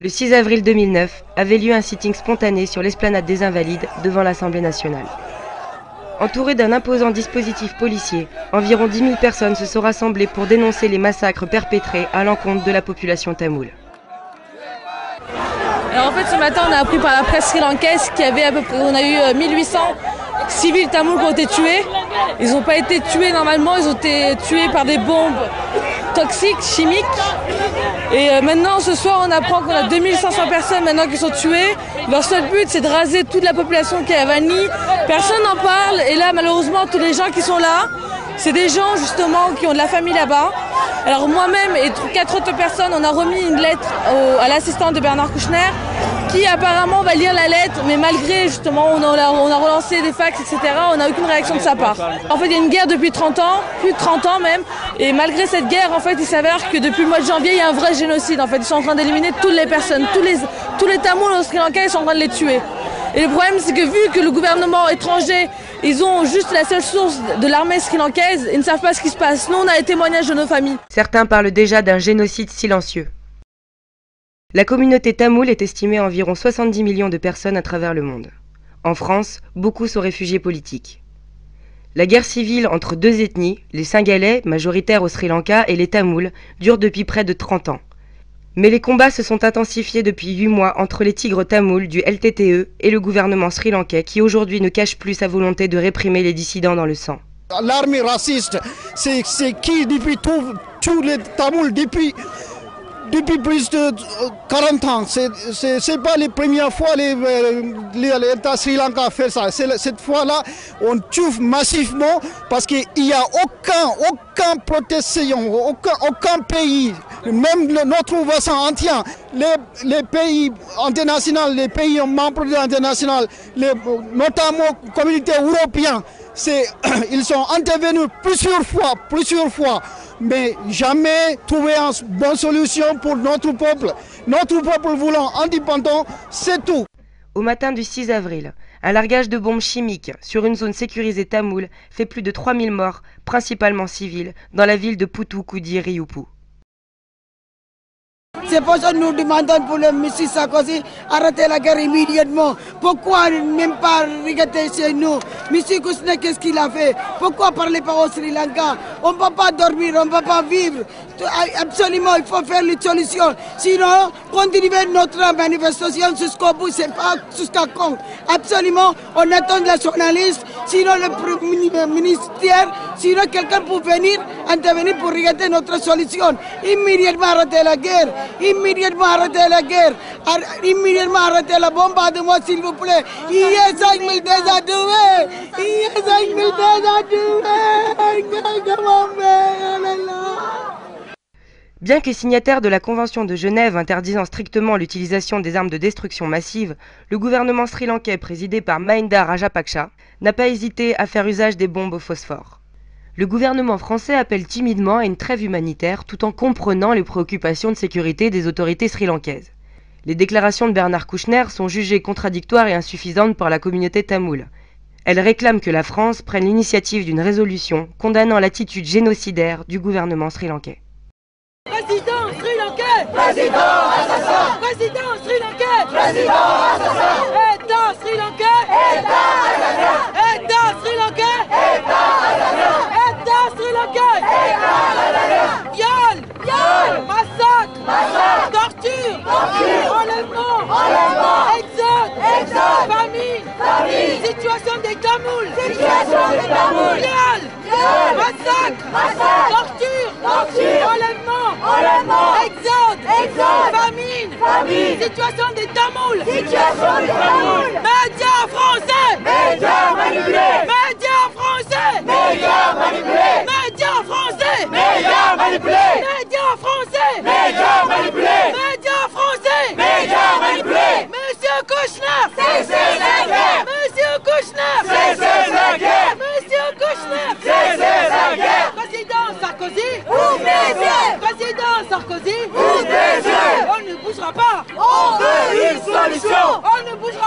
Le 6 avril 2009 avait lieu un sitting spontané sur l'esplanade des Invalides devant l'Assemblée nationale. Entouré d'un imposant dispositif policier, environ 10 000 personnes se sont rassemblées pour dénoncer les massacres perpétrés à l'encontre de la population tamoule. Alors en fait ce matin on a appris par la presse sri-lankaise qu'il y avait à peu près, on a eu 1800 civils tamouls qui ont été tués. Ils n'ont pas été tués normalement, ils ont été tués par des bombes toxiques, chimiques. Et maintenant ce soir on apprend qu'on a 2500 personnes maintenant qui sont tuées. Leur seul but c'est de raser toute la population qui est à Vanni. Personne n'en parle et là malheureusement tous les gens qui sont là, c'est des gens justement qui ont de la famille là-bas. Alors moi-même et 4 autres personnes, on a remis une lettre à l'assistante de Bernard Kouchner qui apparemment va lire la lettre, mais malgré justement on a relancé des fax, etc., on n'a aucune réaction de sa part. En fait il y a une guerre depuis 30 ans, plus de 30 ans même, et malgré cette guerre en fait il s'avère que depuis le mois de janvier il y a un vrai génocide. En fait ils sont en train d'éliminer toutes les personnes, tous les Tamouls au Sri Lanka, ils sont en train de les tuer. Et le problème c'est que vu que le gouvernement étranger, ils ont juste la seule source de l'armée sri-lankaise, ils ne savent pas ce qui se passe. Nous on a les témoignages de nos familles. Certains parlent déjà d'un génocide silencieux. La communauté tamoule est estimée à environ 70 millions de personnes à travers le monde. En France, beaucoup sont réfugiés politiques. La guerre civile entre deux ethnies, les Singalais, majoritaires au Sri Lanka, et les Tamouls, dure depuis près de 30 ans. Mais les combats se sont intensifiés depuis 8 mois entre les tigres tamouls du LTTE et le gouvernement sri-lankais qui aujourd'hui ne cache plus sa volonté de réprimer les dissidents dans le sang. L'armée raciste, c'est qui depuis tous les Tamouls depuis plus de 40 ans. C'est pas la première fois l'État Sri Lanka fait ça. Cette fois-là, on tue massivement parce qu'il n'y a aucune protection, aucun pays, même notre voisin entier, les pays internationaux, les pays membres internationaux, notamment la communauté européenne, ils sont intervenus plusieurs fois, mais jamais trouvé une bonne solution pour notre peuple. Notre peuple voulant indépendant, c'est tout. Au matin du 6 avril, un largage de bombes chimiques sur une zone sécurisée tamoule fait plus de 3000 morts, principalement civils, dans la ville de Putukkudi-Riupu. C'est pour ça que nous demandons pour le M. Sarkozy arrêter la guerre immédiatement. Pourquoi même pas regarder chez nous? M. Kouchner, qu'est-ce qu'il a fait? Pourquoi parler pas au Sri Lanka? On ne peut pas dormir, on ne peut pas vivre. Absolument, il faut faire les solutions. Sinon, continuer notre manifestation jusqu'au bout, c'est pas jusqu'à quand. Absolument, on attend la journaliste, sinon le ministère, sinon quelqu'un pour venir intervenir pour regarder notre solution. Immédiatement arrêter la guerre. Immédiatement arrêter la guerre, immédiatement arrêter le bombardement s'il vous plaît. Il y a 5 000 déjà tués, il y a 5 000 déjà tués. Bien que signataire de la Convention de Genève interdisant strictement l'utilisation des armes de destruction massive, le gouvernement sri-lankais présidé par Mahinda Rajapaksa n'a pas hésité à faire usage des bombes au phosphore. Le gouvernement français appelle timidement à une trêve humanitaire tout en comprenant les préoccupations de sécurité des autorités sri-lankaises. Les déclarations de Bernard Kouchner sont jugées contradictoires et insuffisantes par la communauté tamoule. Elle réclame que la France prenne l'initiative d'une résolution condamnant l'attitude génocidaire du gouvernement sri-lankais. Président sri-lankais! Président assassin! Président sri-lankais! Président assassin! État sri-lankais! État assassin! État sri-lankais! État assassin! État sri-lankais! État assassin! Viol! Massacre! Torture! Enlèvement! Exode! Famine! Situation des Tamouls! Viol! Massacre! Torture! Enlèvement! Exode! Famine! Situation des Tamouls! Médias français! Médias manipulés! Médias français! Médias manipulés! Médias français! Médias manipulés! Médias français! Médias manipulés! Médias français! Médias manipulés! Monsieur Kouchner! Cessez la guerre! Monsieur Kouchner! Cessez la guerre! Monsieur Kouchner! Cessez la guerre! Président Sarkozy! Ouvre Président Sarkozy, Bougez. on ne bougera pas. On veut une solution. On ne bougera